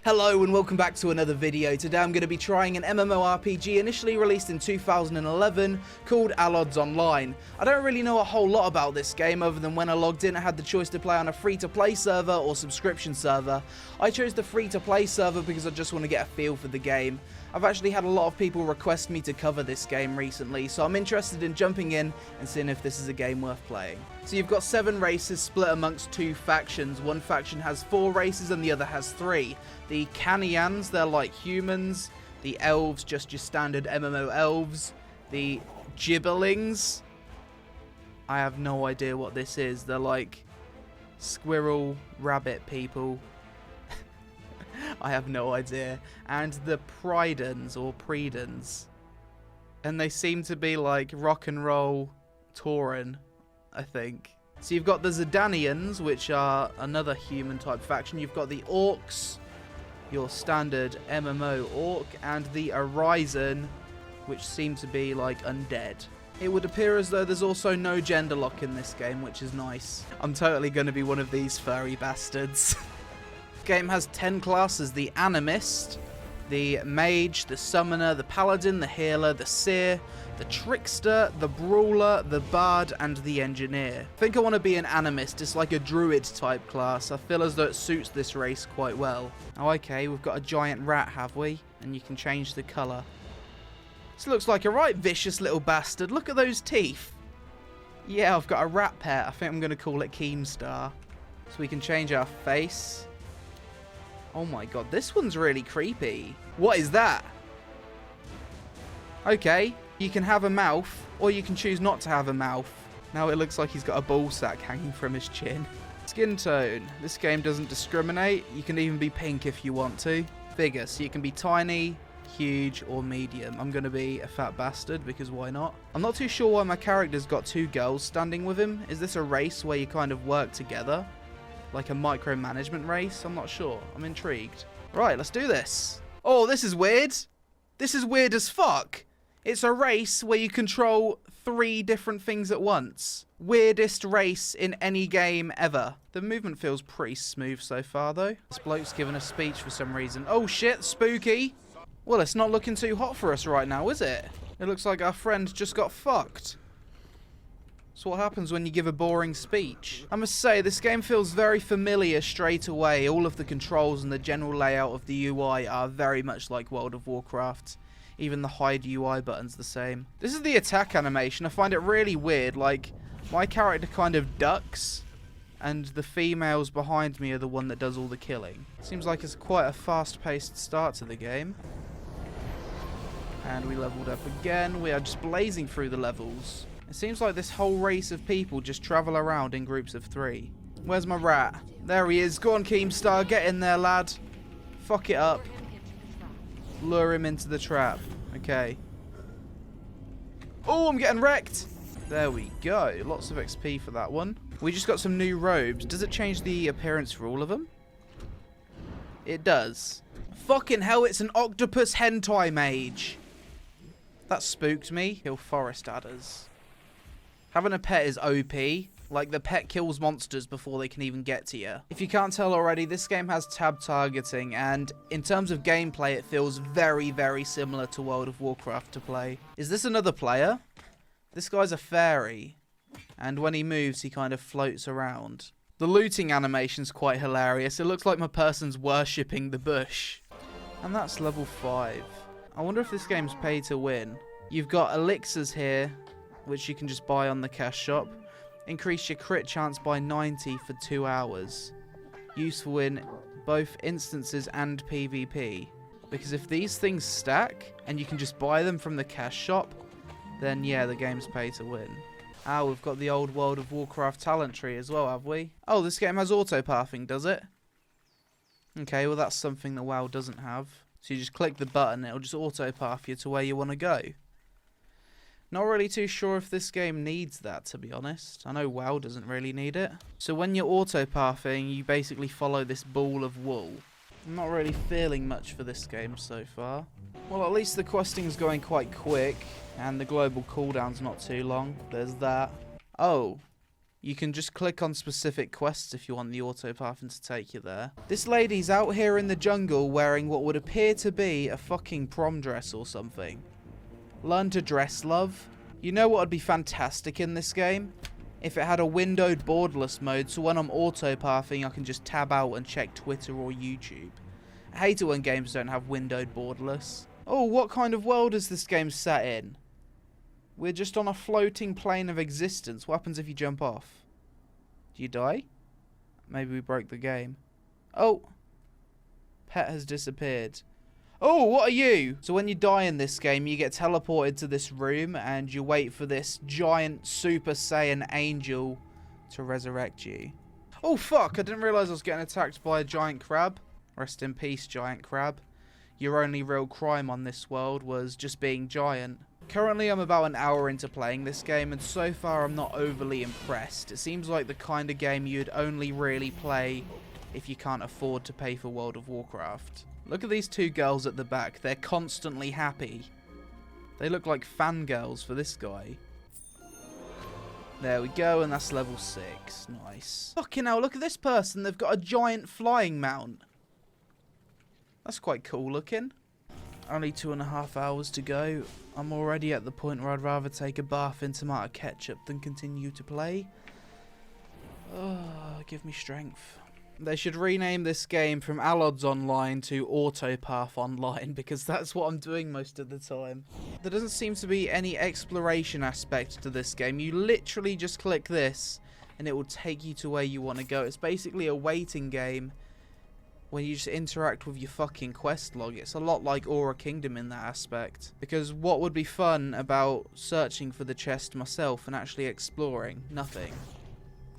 Hello and welcome back to another video. Today I'm going to be trying an MMORPG initially released in 2011 called Allods Online. I don't really know a whole lot about this game other than when I logged in I had the choice to play on a free-to-play server or subscription server. I chose the free-to-play server because I just want to get a feel for the game. I've actually had a lot of people request me to cover this game recently, so I'm interested in jumping in and seeing if this is a game worth playing. So you've got 7 races split amongst 2 factions. One faction has 4 races and the other has 3. The Canians, they're like humans. The elves, just your standard MMO elves. The Gibberlings, I have no idea what this is. They're like squirrel rabbit people. I have no idea. And the Pridens or Predens. And they seem to be like rock and roll Tauren, I think. So you've got the Zidanians, which are another human type faction. You've got the Orcs, your standard MMO orc, and the Arisen, which seem to be like undead. It would appear as though there's also no gender lock in this game, which is nice. I'm totally going to be one of these furry bastards. The game has 10 classes: the Animist, the Mage, the Summoner, the Paladin, the Healer, the Seer, the Trickster, the Brawler, the Bard, and the Engineer. I think I want to be an Animist. It's like a Druid type class. I feel as though it suits this race quite well. Oh, okay, we've got a giant rat, have we? And you can change the colour. This looks like a right vicious little bastard. Look at those teeth. Yeah, I've got a rat pet. I think I'm going to call it Keemstar. So we can change our face. Oh my god, this one's really creepy. What is that? Okay, you can have a mouth, or you can choose not to have a mouth. Now it looks like he's got a ball sack hanging from his chin. Skin tone. This game doesn't discriminate. You can even be pink if you want to. Figure, so you can be tiny, huge, or medium. I'm going to be a fat bastard, because why not? I'm not too sure why my character's got 2 girls standing with him. Is this a race where you kind of work together? Like a micromanagement race? I'm not sure. I'm intrigued. Right, let's do this. Oh, this is weird. This is weird as fuck. It's a race where you control 3 different things at once. Weirdest race in any game ever. The movement feels pretty smooth so far, though. This bloke's giving a speech for some reason. Oh shit, spooky. Well, it's not looking too hot for us right now, is it? It looks like our friend just got fucked. So what happens when you give a boring speech? I must say, this game feels very familiar straight away. All of the controls and the general layout of the UI are very much like World of Warcraft. Even the hide UI button's the same. This is the attack animation. I find it really weird. Like, my character kind of ducks, and the females behind me are the one that does all the killing. Seems like it's quite a fast-paced start to the game. And we leveled up again. We are just blazing through the levels. It seems like this whole race of people just travel around in groups of 3. Where's my rat? There he is. Go on, Keemstar. Get in there, lad. Fuck it up. Lure him into the trap. Okay. Oh, I'm getting wrecked. There we go. Lots of XP for that one. We just got some new robes. Does it change the appearance for all of them? It does. Fucking hell, it's an octopus hentai mage. That spooked me. Kill forest adders. Having a pet is OP. Like, the pet kills monsters before they can even get to you. If you can't tell already, this game has tab targeting, and in terms of gameplay, it feels very, very similar to World of Warcraft to play. Is this another player? This guy's a fairy, and when he moves, he kind of floats around. The looting animation's quite hilarious. It looks like my person's worshipping the bush. And that's level 5. I wonder if this game's pay to win. You've got elixirs here, which you can just buy on the cash shop. Increase your crit chance by 90 for 2 hours. Useful in both instances and PvP. Because if these things stack, and you can just buy them from the cash shop, then yeah, the game's pay to win. Ah, we've got the old World of Warcraft talent tree as well, have we? Oh, this game has auto-pathing, does it? Okay, well that's something that WoW doesn't have. So you just click the button, it'll just auto-path you to where you want to go. Not really too sure if this game needs that, to be honest. I know WoW doesn't really need it. So when you're auto-pathing, you basically follow this ball of wool. I'm not really feeling much for this game so far. Well, at least the questing's going quite quick, and the global cooldown's not too long. There's that. Oh, You can just click on specific quests if you want the autopathing to take you there. This lady's out here in the jungle wearing what would appear to be a fucking prom dress or something. Learn to dress, love. You know what would be fantastic in this game? If it had a windowed borderless mode, so when I'm autopathing I can just tab out and check Twitter or YouTube. I hate it when games don't have windowed borderless. Oh, what kind of world is this game set in? We're just on a floating plane of existence. What happens if you jump off? Do you die? Maybe we broke the game. Oh! Pet has disappeared. Oh, what are you? So when you die in this game, you get teleported to this room and you wait for this giant Super Saiyan angel to resurrect you. Oh, fuck! I didn't realise I was getting attacked by a giant crab. Rest in peace, giant crab. Your only real crime on this world was just being giant. Currently I'm about an hour into playing this game and so far I'm not overly impressed. It seems like the kind of game you'd only really play if you can't afford to pay for World of Warcraft. Look at these two girls at the back, they're constantly happy. They look like fangirls for this guy. There we go, and that's level 6, nice. Fucking hell, look at this person, they've got a giant flying mount. That's quite cool looking. Only 2.5 hours to go. I'm already at the point where I'd rather take a bath in tomato ketchup than continue to play. Oh, give me strength. They should rename this game from Allods Online to Autopath Online because that's what I'm doing most of the time. There doesn't seem to be any exploration aspect to this game. You literally just click this and it will take you to where you want to go. It's basically a waiting game when you just interact with your fucking quest log. It's a lot like Aura Kingdom in that aspect. Because what would be fun about searching for the chest myself and actually exploring? Nothing.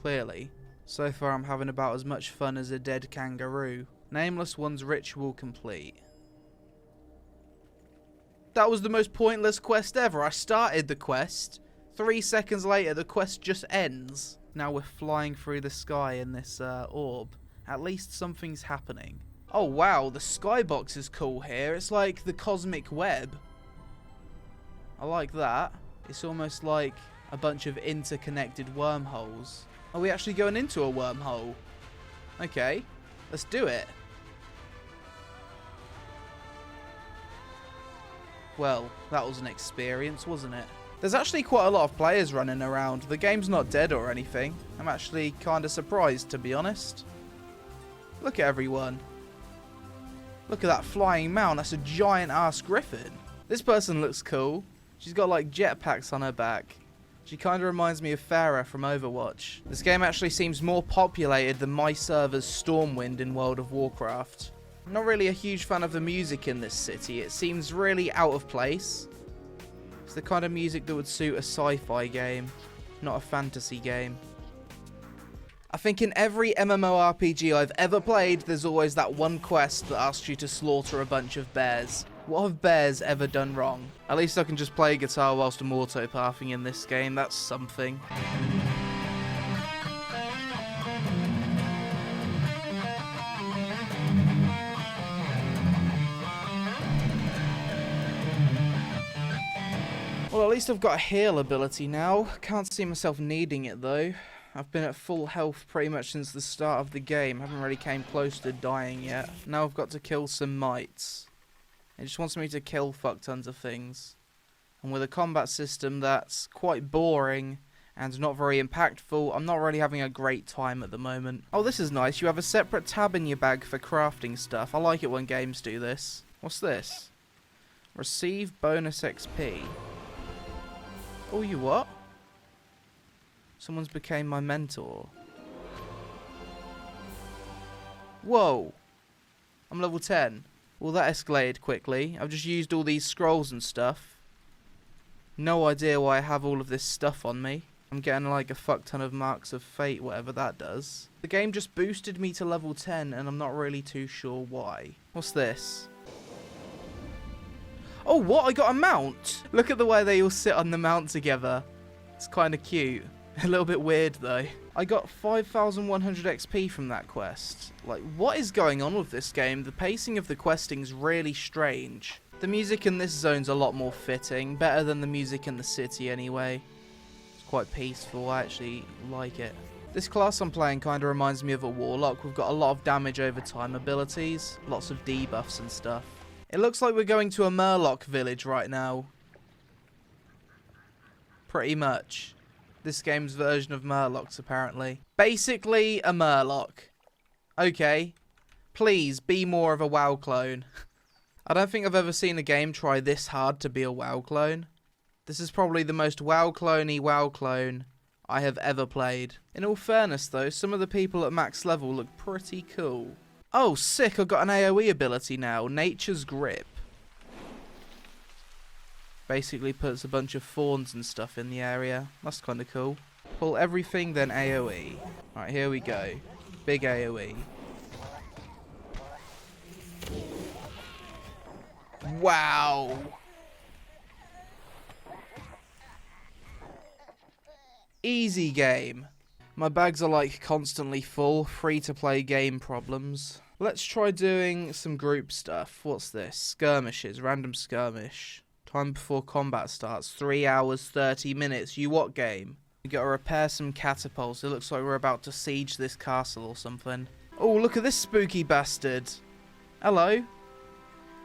Clearly. So far I'm having about as much fun as a dead kangaroo. Nameless One's ritual complete. That was the most pointless quest ever. I started the quest. 3 seconds later the quest just ends. Now we're flying through the sky in this orb. At least something's happening. Oh wow, the skybox is cool here. It's like the cosmic web. I like that. It's almost like a bunch of interconnected wormholes. Are we actually going into a wormhole? Okay, let's do it. Well, that was an experience, wasn't it? There's actually quite a lot of players running around. The game's not dead or anything. I'm actually kind of surprised, to be honest. Look at everyone. Look at that flying mount. That's a giant ass griffin. This person looks cool. She's got like jetpacks on her back. She kind of reminds me of Farah from Overwatch. This game actually seems more populated than my server's Stormwind in World of Warcraft. I'm not really a huge fan of the music in this city. It seems really out of place. It's the kind of music that would suit a sci-fi game, not a fantasy game. I think in every MMORPG I've ever played, there's always that one quest that asks you to slaughter a bunch of bears. What have bears ever done wrong? At least I can just play guitar whilst I'm autopathing in this game, that's something. Well, at least I've got a heal ability now. Can't see myself needing it though. I've been at full health pretty much since the start of the game. Haven't really came close to dying yet. Now I've got to kill some mites. It just wants me to kill fuck tons of things. And with a combat system that's quite boring and not very impactful, I'm not really having a great time at the moment. Oh, this is nice. You have a separate tab in your bag for crafting stuff. I like it when games do this. What's this? Receive bonus XP. Oh, you what? Someone's became my mentor. Whoa. I'm level 10. Well, that escalated quickly. I've just used all these scrolls and stuff. No idea why I have all of this stuff on me. I'm getting like a fuck ton of marks of fate, whatever that does. The game just boosted me to level 10 and I'm not really too sure why. What's this? Oh, what? I got a mount! Look at the way they all sit on the mount together. It's kind of cute. A little bit weird though. I got 5,100 XP from that quest. Like, what is going on with this game? The pacing of the questing's really strange. The music in this zone's a lot more fitting. Better than the music in the city anyway. It's quite peaceful. I actually like it. This class I'm playing kind of reminds me of a warlock. We've got a lot of damage over time abilities, lots of debuffs and stuff. It looks like we're going to a Murloc village right now. Pretty much. This game's version of Murlocs, apparently. Basically, a Murloc. Okay. Please, be more of a WoW clone. I don't think I've ever seen a game try this hard to be a WoW clone. This is probably the most WoW clone-y WoW clone I have ever played. In all fairness, though, some of the people at max level look pretty cool. Oh, sick, I've got an AoE ability now. Nature's Grip. Basically puts a bunch of fawns and stuff in the area. That's kind of cool. Pull everything, then AoE. Alright, here we go. Big AoE. Wow. Easy game. My bags are like constantly full. Free to play game problems. Let's try doing some group stuff. What's this? Skirmishes. Random skirmish. Time before combat starts. 3 hours, 30 minutes. You what game? We gotta repair some catapults. It looks like we're about to siege this castle or something. Oh, look at this spooky bastard. Hello.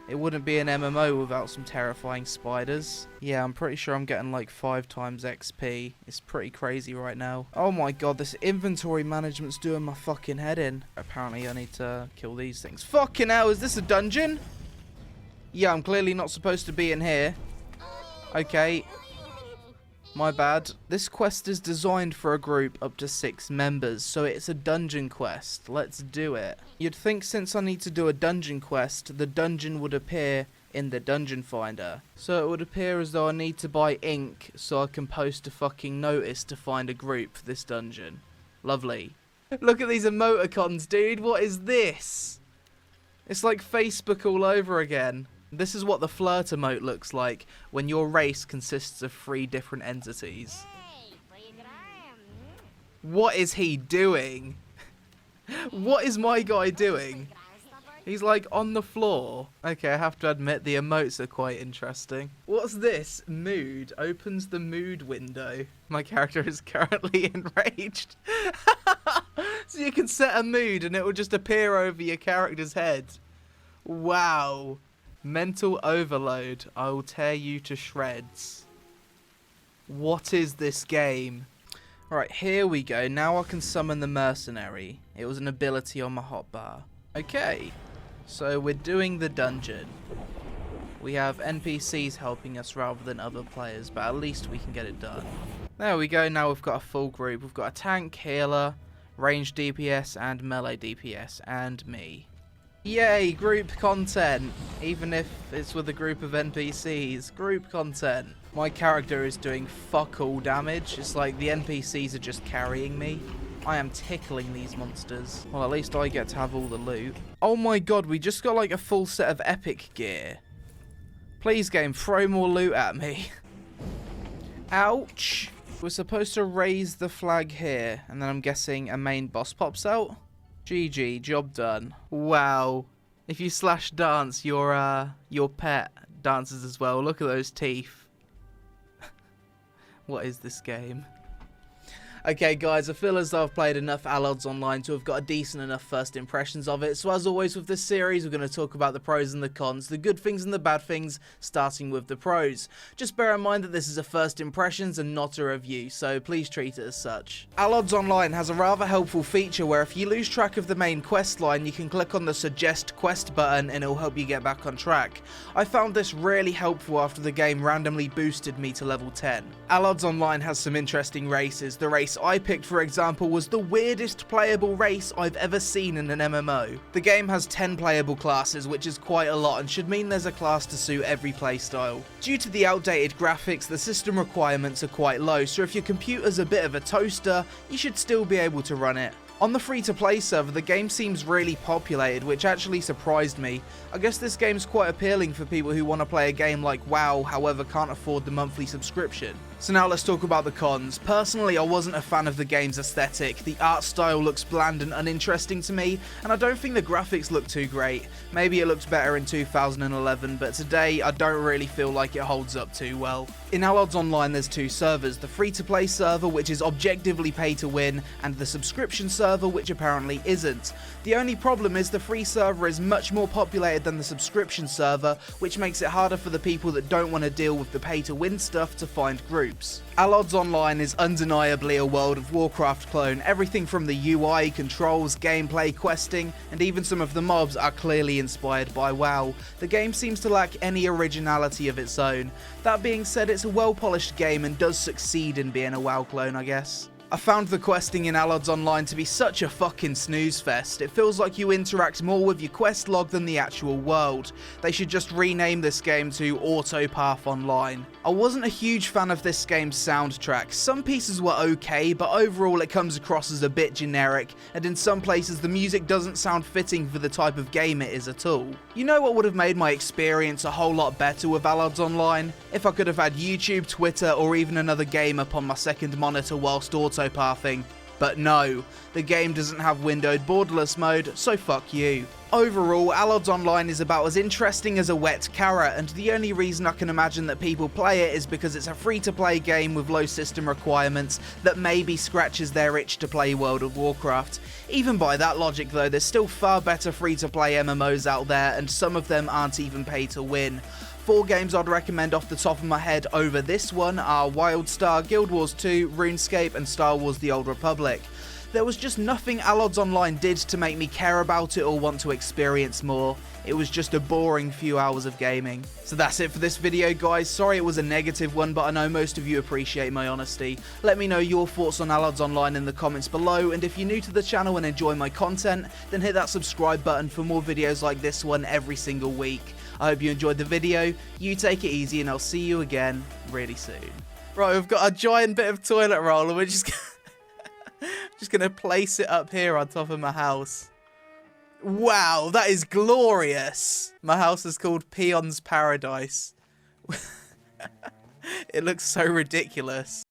It wouldn't be an MMO without some terrifying spiders. Yeah, I'm pretty sure I'm getting like 5 times XP. It's pretty crazy right now. Oh my god, this inventory management's doing my fucking head in. Apparently I need to kill these things. Fucking hell, is this a dungeon? Yeah, I'm clearly not supposed to be in here. Okay. My bad. This quest is designed for a group up to 6 members, so it's a dungeon quest. Let's do it. You'd think since I need to do a dungeon quest, the dungeon would appear in the dungeon finder. So it would appear as though I need to buy ink so I can post a fucking notice to find a group for this dungeon. Lovely. Look at these emoticons, dude. What is this? It's like Facebook all over again. This is what the flirt emote looks like when your race consists of 3 different entities. What is he doing? What is my guy doing? He's like on the floor. Okay, I have to admit the emotes are quite interesting. What's this? Mood. Opens the mood window. My character is currently enraged. So you can set a mood and it will just appear over your character's head. Wow. Mental overload. I will tear you to shreds. What is this game? Right, here we go. Now I can summon the mercenary. It was an ability on my hotbar. Okay, so we're doing the dungeon. We have NPCs helping us rather than other players, but at least we can get it done. There we go. Now we've got a full group. We've got a tank, healer, ranged DPS, and melee DPS, and me. Yay, group content. Even if it's with a group of NPCs. Group content. My character is doing fuck all damage. It's like the NPCs are just carrying me. I am tickling these monsters. Well, at least I get to have all the loot. Oh my god, we just got like a full set of epic gear. Please, game, throw more loot at me. Ouch. We're supposed to raise the flag here, and then I'm guessing a main boss pops out. GG, job done. Wow. If you slash dance, your pet dances as well. Look at those teeth. What is this game? Okay guys, I feel as though I've played enough Allods Online to have got a decent enough first impressions of it. So as always with this series, we're going to talk about the pros and the cons, the good things and the bad things, starting with the pros. Just bear in mind that this is a first impressions and not a review, so please treat it as such. Allods Online has a rather helpful feature where if you lose track of the main quest line, you can click on the suggest quest button and it'll help you get back on track. I found this really helpful after the game randomly boosted me to level 10. Allods Online has some interesting races. The race I picked, for example, was the weirdest playable race I've ever seen in an MMO. The game has 10 playable classes, which is quite a lot and should mean there's a class to suit every playstyle. Due to the outdated graphics, the system requirements are quite low, so if your computer's a bit of a toaster, you should still be able to run it. On the free-to-play server, the game seems really populated, which actually surprised me. I guess this game's quite appealing for people who want to play a game like WoW, however can't afford the monthly subscription. So now let's talk about the cons. Personally, I wasn't a fan of the game's aesthetic. The art style looks bland and uninteresting to me, and I don't think the graphics look too great. Maybe it looked better in 2011, but today I don't really feel like it holds up too well. In Allods Online there's two servers, the free-to-play server, which is objectively pay to win, and the subscription server, which apparently isn't. The only problem is the free server is much more populated than the subscription server, which makes it harder for the people that don't want to deal with the pay to win stuff to find groups. Allods Online is undeniably a World of Warcraft clone. Everything from the UI, controls, gameplay, questing, and even some of the mobs are clearly inspired by WoW. The game seems to lack any originality of its own. That being said, it's a well-polished game and does succeed in being a WoW clone, I guess. I found the questing in Allods Online to be such a fucking snooze fest. It feels like you interact more with your quest log than the actual world. They should just rename this game to Autopath Online. I wasn't a huge fan of this game's soundtrack. Some pieces were okay, but overall it comes across as a bit generic, and in some places the music doesn't sound fitting for the type of game it is at all. You know what would have made my experience a whole lot better with Allods Online? If I could have had YouTube, Twitter, or even another game up on my second monitor whilst autopathing. But no, the game doesn't have windowed borderless mode, so fuck you. Overall, Allods Online is about as interesting as a wet carrot, and the only reason I can imagine that people play it is because it's a free-to-play game with low system requirements that maybe scratches their itch to play World of Warcraft. Even by that logic though, there's still far better free-to-play MMOs out there, and some of them aren't even pay to win. 4 games I'd recommend off the top of my head over this one are WildStar, Guild Wars 2, RuneScape, and Star Wars The Old Republic. There was just nothing Allods Online did to make me care about it or want to experience more. It was just a boring few hours of gaming. So that's it for this video, guys. Sorry it was a negative one, but I know most of you appreciate my honesty. Let me know your thoughts on Allods Online in the comments below, and if you're new to the channel and enjoy my content, then hit that subscribe button for more videos like this one every single week. I hope you enjoyed the video, you take it easy, and I'll see you again really soon. Right, we've got a giant bit of toilet roll, and we're just going to place it up here on top of my house. Wow, that is glorious. My house is called Peon's Paradise. It looks so ridiculous.